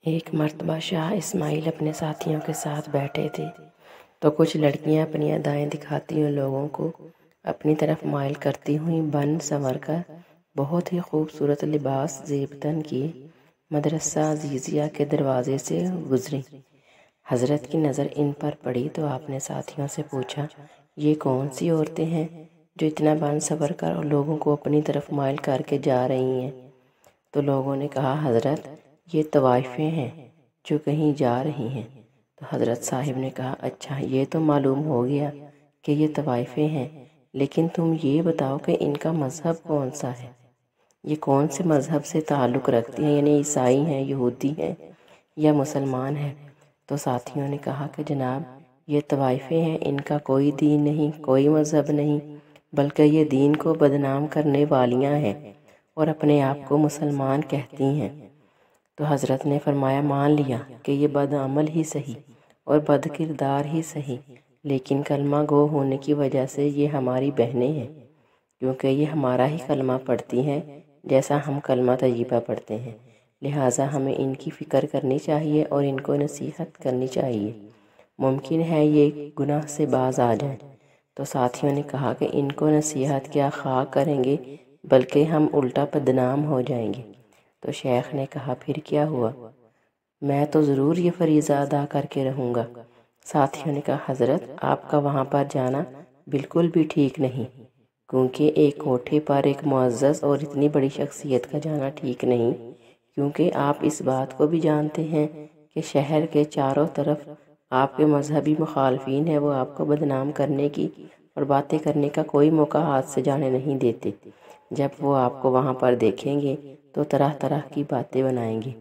ایک مرتبہ شاہ اسماعیل اپنے ساتھیوں کے ساتھ بیٹھے تھے تو کچھ لڑکیاں اپنی ادائیں دکھاتی ہوئی لوگوں کو اپنی طرف مائل کرتی ہوئیں بن سنور کر بہت ہی خوبصورت لباس زیب تن کیے مدرسہ عزیزیہ کے دروازے سے گزریں۔ حضرت کی نظر ان پر پڑی تو آپ نے ساتھیوں سے پوچھا، یہ کون سی عورتیں ہیں جو اتنا بن سنور کر اور لوگوں کو اپنی طرف مائل کر کے جا رہی ہیں؟ تو لوگوں نے کہا، حضرت یہ طوائفیں ہیں جو کہیں جا رہی ہیں۔ تو حضرت صاحب نے کہا، اچھا یہ تو معلوم ہو گیا کہ یہ طوائفیں ہیں، لیکن تم یہ بتاؤ کہ ان کا مذہب کون سا ہے؟ یہ کون سے مذہب سے تعلق رکھتی ہیں، یعنی عیسائی ہیں، یہودی ہیں یا مسلمان ہیں؟ تو ساتھیوں نے کہا کہ جناب یہ طوائفیں ہیں، ان کا کوئی دین نہیں، کوئی مذہب نہیں، بلکہ یہ دین کو بدنام کرنے والیاں ہیں اور اپنے آپ کو مسلمان کہتی ہیں۔ تو حضرت نے فرمایا، مان لیا کہ یہ بد عمل ہی صحیح اور بد کردار ہی صحیح، لیکن کلمہ گو ہونے کی وجہ سے یہ ہماری بہنیں ہیں، کیونکہ یہ ہمارا ہی کلمہ پڑھتی ہیں جیسا ہم کلمہ طیبہ پڑھتے ہیں، لہٰذا ہمیں ان کی فکر کرنی چاہیے اور ان کو نصیحت کرنی چاہیے، ممکن ہے یہ گناہ سے باز آ جائیں۔ تو ساتھیوں نے کہا کہ ان کو نصیحت کیا خاک کریں گے، بلکہ ہم الٹا بدنام ہو جائیں گے۔ تو شیخ نے کہا، پھر کیا ہوا؟ میں تو ضرور یہ فریضہ ادا کر کے رہوں گا۔ ساتھیوں نے کہا، حضرت آپ کا وہاں پر جانا بالکل بھی ٹھیک نہیں، کیونکہ ایک کوٹھے پر ایک معزز اور اتنی بڑی شخصیت کا جانا ٹھیک نہیں، کیونکہ آپ اس بات کو بھی جانتے ہیں کہ شہر کے چاروں طرف آپ کے مذہبی مخالفین ہیں، وہ آپ کو بدنام کرنے کی اور باتیں کرنے کا کوئی موقع ہاتھ سے جانے نہیں دیتے۔ جب وہ آپ کو وہاں پر دیکھیں گے تو طرح طرح کی باتیں بنائیں گے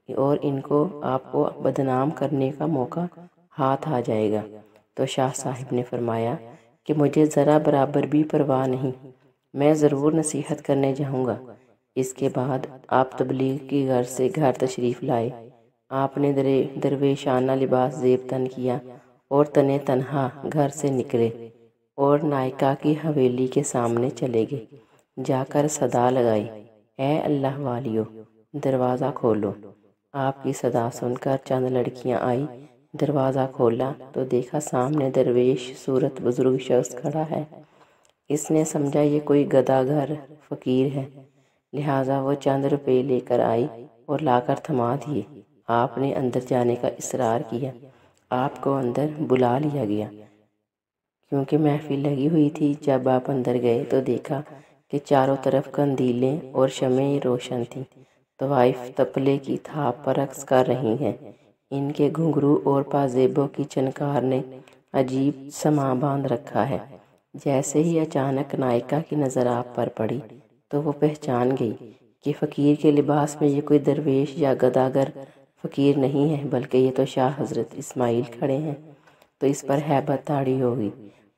اور ان کو آپ کو بدنام کرنے کا موقع ہاتھ آ جائے گا۔ تو شاہ صاحب نے فرمایا کہ مجھے ذرا برابر بھی پرواہ نہیں، میں ضرور نصیحت کرنے جاؤں گا۔ اس کے بعد آپ تبلیغ کی غرض سے گھر تشریف لائے۔ آپ نے درویشانہ لباس زیب تن کیا اور تنے تنہا گھر سے نکلے اور نائکا کی حویلی کے سامنے چلے گئے۔ جا کر صدا لگائی، اے اللہ والیو دروازہ کھولو۔ آپ کی صدا سن کر چند لڑکیاں آئی، دروازہ کھولا تو دیکھا سامنے درویش صورت بزرگ شخص کھڑا ہے۔ اس نے سمجھا یہ کوئی گدھا گھر فقیر ہے، لہٰذا وہ چند روپے لے کر آئی اور لا کر تھما دیے۔ آپ نے اندر جانے کا اصرار کیا، آپ کو اندر بلا لیا گیا کیونکہ محفل لگی ہوئی تھی۔ جب آپ اندر گئے تو دیکھا کہ چاروں طرف قندیلیں اور شمعیں روشن تھیں۔ طوائف تپلے کی تھاپ پر رقص کر رہی ہیں، ان کے گھنگرو اور پازیبوں کی چنکار نے عجیب سماں باندھ رکھا ہے۔ جیسے ہی اچانک نائکا کی نظر آپ پر پڑی تو وہ پہچان گئی کہ فقیر کے لباس میں یہ کوئی درویش یا گداگر فقیر نہیں ہے، بلکہ یہ تو شاہ حضرت اسماعیل کھڑے ہیں۔ تو اس پر ہیبت طاری ہو گئی،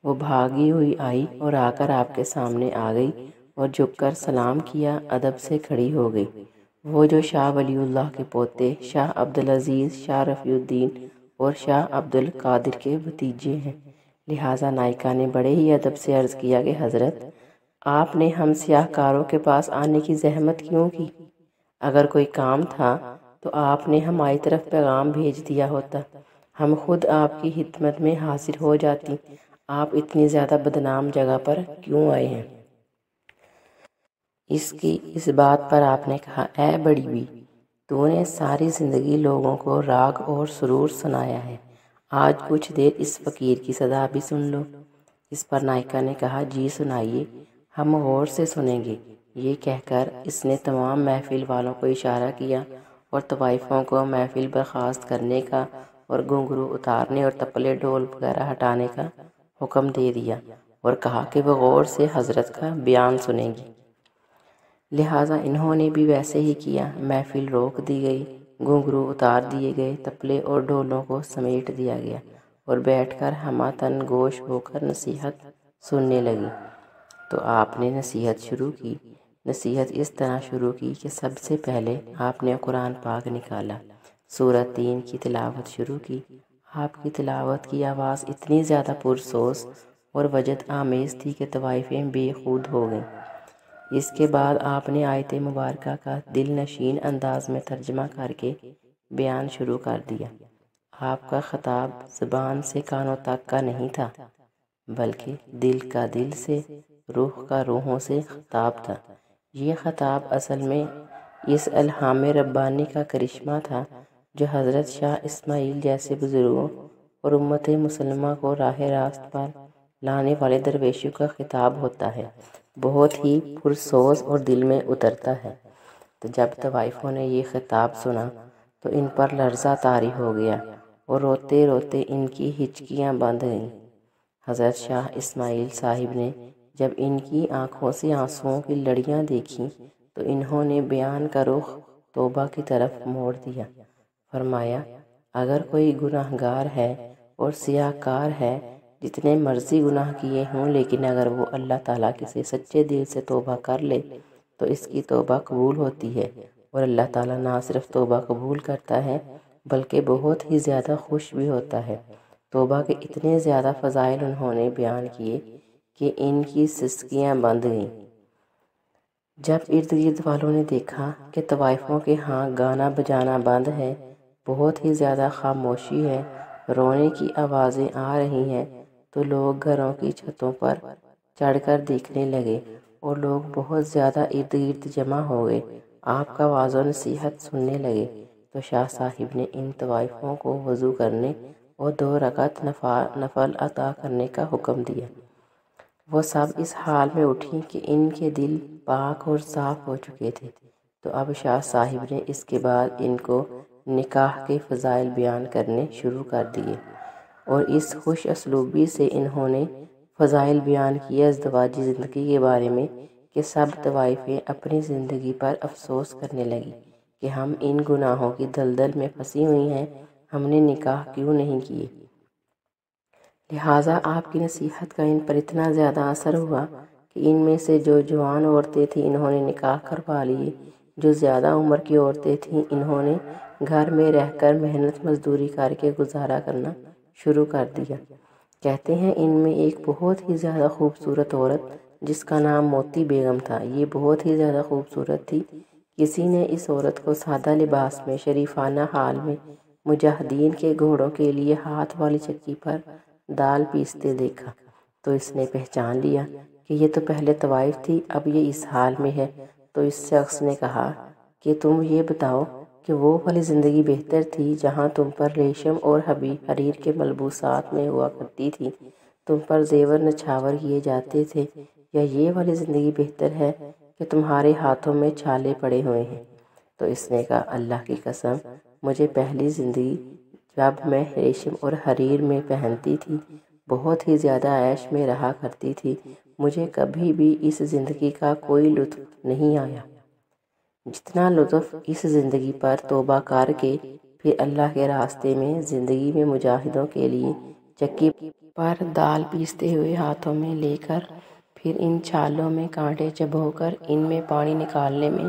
وہ بھاگی ہوئی آئی اور آ کر آپ کے سامنے آ گئی اور جھک کر سلام کیا، ادب سے کھڑی ہو گئی۔ وہ جو شاہ ولی اللہ کے پوتے شاہ عبدالعزیز، شاہ رفیع الدین اور شاہ عبدالقادر کے بھتیجے ہیں۔ لہٰذا نائکا نے بڑے ہی ادب سے عرض کیا کہ حضرت آپ نے ہم سیاہ کاروں کے پاس آنے کی زحمت کیوں کی؟ اگر کوئی کام تھا تو آپ نے ہماری طرف پیغام بھیج دیا ہوتا، ہم خود آپ کی خدمت میں حاضر ہو جاتی۔ آپ اتنی زیادہ بدنام جگہ پر کیوں آئے ہیں؟ اس بات پر آپ نے کہا، اے بڑی بی، تو نے ساری زندگی لوگوں کو راگ اور سرور سنایا ہے، آج کچھ دیر اس فقیر کی صدا بھی سن لو۔ اس پر نائکا نے کہا، جی سنائیے، ہم غور سے سنیں گے۔ یہ کہہ کر اس نے تمام محفل والوں کو اشارہ کیا اور طوائفوں کو محفل برخاست کرنے کا اور گھنگرو اتارنے اور تپلے ڈھول وغیرہ ہٹانے کا حکم دے دیا اور کہا کہ وہ غور سے حضرت کا بیان سنیں گی۔ لہٰذا انہوں نے بھی ویسے ہی کیا، محفل روک دی گئی، گھنگرو اتار دیے گئے، تپلے اور ڈھولوں کو سمیٹ دیا گیا اور بیٹھ کر ہمہ تن گوش ہو کر نصیحت سننے لگی۔ تو آپ نے نصیحت شروع کی۔ نصیحت اس طرح شروع کی کہ سب سے پہلے آپ نے قرآن پاک نکالا، سورۃ تین کی تلاوت شروع کی۔ آپ کی تلاوت کی آواز اتنی زیادہ پرسوز اور وجد آمیز تھی کہ طوائفیں بے خود ہو گئیں۔ اس کے بعد آپ نے آیت مبارکہ کا دل نشین انداز میں ترجمہ کر کے بیان شروع کر دیا۔ آپ کا خطاب زبان سے کانوں تک کا نہیں تھا، بلکہ دل کا دل سے، روح کا روحوں سے خطاب تھا۔ یہ خطاب اصل میں اس الہام ربانی کا کرشمہ تھا جو حضرت شاہ اسماعیل جیسے بزرگوں اور امت مسلمہ کو راہ راست پر لانے والے درویشوں کا خطاب ہوتا ہے، بہت ہی پرسوز اور دل میں اترتا ہے۔ تو جب طوائفوں نے یہ خطاب سنا تو ان پر لرزہ طاری ہو گیا اور روتے روتے ان کی ہچکیاں بندھ گئیں۔ حضرت شاہ اسماعیل صاحب نے جب ان کی آنکھوں سے آنسوؤں کی لڑیاں دیکھیں تو انہوں نے بیان کا رخ توبہ کی طرف موڑ دیا۔ فرمایا، اگر کوئی گناہ گار ہے اور سیاہ کار ہے، جتنے مرضی گناہ کیے ہوں، لیکن اگر وہ اللہ تعالیٰ سے سچے دل سے توبہ کر لے تو اس کی توبہ قبول ہوتی ہے، اور اللہ تعالیٰ نہ صرف توبہ قبول کرتا ہے بلکہ بہت ہی زیادہ خوش بھی ہوتا ہے۔ توبہ کے اتنے زیادہ فضائل انہوں نے بیان کیے کہ ان کی سسکیاں بندھ گئیں۔ جب ارد گرد والوں نے دیکھا کہ طوائفوں کے ہاں گانا بجانا بند ہے، بہت ہی زیادہ خاموشی ہے، رونے کی آوازیں آ رہی ہیں، تو لوگ گھروں کی چھتوں پر چڑھ کر دیکھنے لگے اور لوگ بہت زیادہ ارد گرد جمع ہو گئے، آپ کا وعظ و نصیحت سننے لگے۔ تو شاہ صاحب نے ان طوائفوں کو وضو کرنے اور 2 رکعت نفل ادا کرنے کا حکم دیا۔ وہ سب اس حال میں اٹھیں کہ ان کے دل پاک اور صاف ہو چکے تھے۔ تو اب شاہ صاحب نے اس کے بعد ان کو نکاح کے فضائل بیان کرنے شروع کر دیے، اور اس خوش اسلوبی سے انہوں نے فضائل بیان کیے ازدواجی زندگی کے بارے میں کہ سب طوائفیں اپنی زندگی پر افسوس کرنے لگی کہ ہم ان گناہوں کی دلدل میں پھنسی ہوئی ہیں، ہم نے نکاح کیوں نہیں کیے۔ لہٰذا آپ کی نصیحت کا ان پر اتنا زیادہ اثر ہوا کہ ان میں سے جو جوان عورتیں تھیں انہوں نے نکاح کروا لیے، جو زیادہ عمر کی عورتیں تھیں انہوں نے گھر میں رہ کر محنت مزدوری کر کے گزارا کرنا شروع کر دیا۔ کہتے ہیں ان میں ایک بہت ہی زیادہ خوبصورت عورت جس کا نام موتی بیگم تھا، یہ بہت ہی زیادہ خوبصورت تھی۔ کسی نے اس عورت کو سادہ لباس میں شریفانہ حال میں مجاہدین کے گھوڑوں کے لیے ہاتھ والی چکی پر دال پیستے دیکھا، تو اس نے پہچان لیا کہ یہ تو پہلے طوائف تھی، اب یہ اس حال میں ہے۔ تو اس شخص نے کہا کہ تم یہ بتاؤ کہ وہ والی زندگی بہتر تھی جہاں تم پر ریشم اور حریر کے ملبوسات میں ہوا کرتی تھی، تم پر زیور نچھاور کیے جاتے تھے، یا یہ والی زندگی بہتر ہے کہ تمہارے ہاتھوں میں چھالے پڑے ہوئے ہیں؟ تو اس نے کہا، اللہ کی قسم، مجھے پہلی زندگی جب میں ریشم اور حریر میں پہنتی تھی بہت ہی زیادہ عیش میں رہا کرتی تھی، مجھے کبھی بھی اس زندگی کا کوئی لطف نہیں آیا جتنا لطف اس زندگی پر توبہ کر کے پھر اللہ کے راستے میں زندگی میں مجاہدوں کے لیے چکی پر دال پیستے ہوئے ہاتھوں میں لے کر پھر ان چھالوں میں کانٹے چبھو کر ان میں پانی نکالنے میں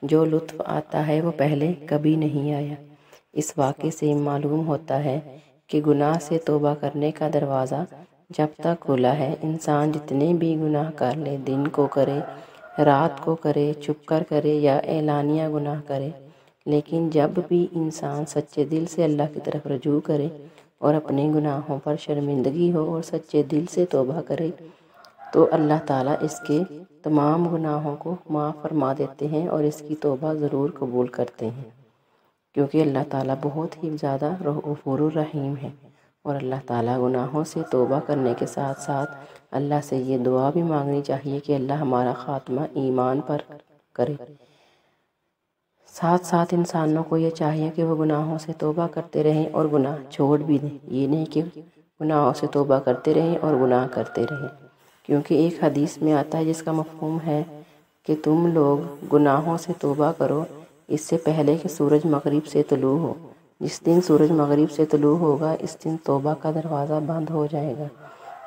جو لطف آتا ہے وہ پہلے کبھی نہیں آیا۔ اس واقعے سے معلوم ہوتا ہے کہ گناہ سے توبہ کرنے کا دروازہ جب تک کھلا ہے، انسان جتنے بھی گناہ کر لے، دن کو کرے، رات کو کرے، چھپ کر کرے یا اعلانیہ گناہ کرے، لیکن جب بھی انسان سچے دل سے اللہ کی طرف رجوع کرے اور اپنے گناہوں پر شرمندگی ہو اور سچے دل سے توبہ کرے تو اللہ تعالیٰ اس کے تمام گناہوں کو معاف فرما دیتے ہیں اور اس کی توبہ ضرور قبول کرتے ہیں، کیونکہ اللہ تعالیٰ بہت ہی زیادہ غفور الرحیم ہے۔ اور اللہ تعالیٰ گناہوں سے توبہ کرنے کے ساتھ ساتھ اللہ سے یہ دعا بھی مانگنی چاہیے کہ اللہ ہمارا خاتمہ ایمان پر کرے۔ ساتھ ساتھ انسانوں کو یہ چاہیے کہ وہ گناہوں سے توبہ کرتے رہیں اور گناہ چھوڑ بھی دیں، یہ نہیں کہ گناہوں سے توبہ کرتے رہیں اور گناہ کرتے رہیں، کیونکہ ایک حدیث میں آتا ہے جس کا مفہوم ہے کہ تم لوگ گناہوں سے توبہ کرو اس سے پہلے کہ سورج مغرب سے طلوع ہو۔ جس دن سورج مغرب سے طلوع ہوگا اس دن توبہ کا دروازہ بند ہو جائے گا،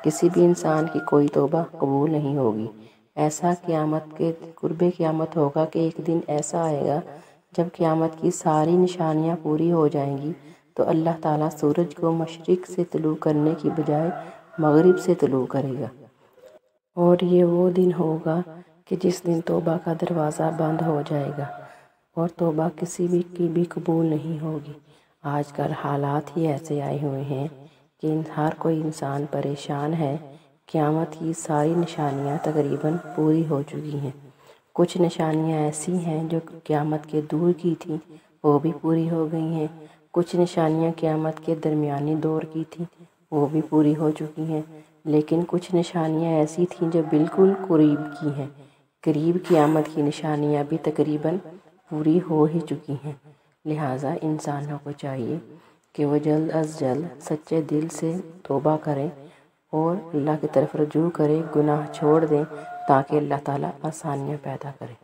کسی بھی انسان کی کوئی توبہ قبول نہیں ہوگی۔ ایسا قیامت کے قرب قیامت ہوگا کہ ایک دن ایسا آئے گا جب قیامت کی ساری نشانیاں پوری ہو جائیں گی تو اللہ تعالیٰ سورج کو مشرق سے طلوع کرنے کی بجائے مغرب سے طلوع کرے گا، اور یہ وہ دن ہوگا کہ جس دن توبہ کا دروازہ بند ہو جائے گا۔ اور توبہ کسی بھی کی بھی قبول نہیں ہوگی۔ آج کل حالات ہی ایسے آئے ہوئے ہیں کہ ہر کوئی انسان پریشان ہے۔ قیامت کی ساری نشانیاں تقریباً پوری ہو چکی ہیں۔ کچھ نشانیاں ایسی ہیں جو قیامت کے دور کی تھیں، وہ بھی پوری ہو گئی ہیں۔ کچھ نشانیاں قیامت کے درمیانی دور کی تھیں، وہ بھی پوری ہو چکی ہیں۔ لیکن کچھ نشانیاں ایسی تھیں جو بالکل قریب کی ہیں۔ قریب قیامت کی نشانیاں بھی تقریباً پوری ہو ہی چکی ہیں۔ لہٰذا انسانوں کو چاہیے کہ وہ جلد از جلد سچے دل سے توبہ کریں اور اللہ کی طرف رجوع کریں، گناہ چھوڑ دیں، تاکہ اللہ تعالیٰ آسانیاں پیدا کرے۔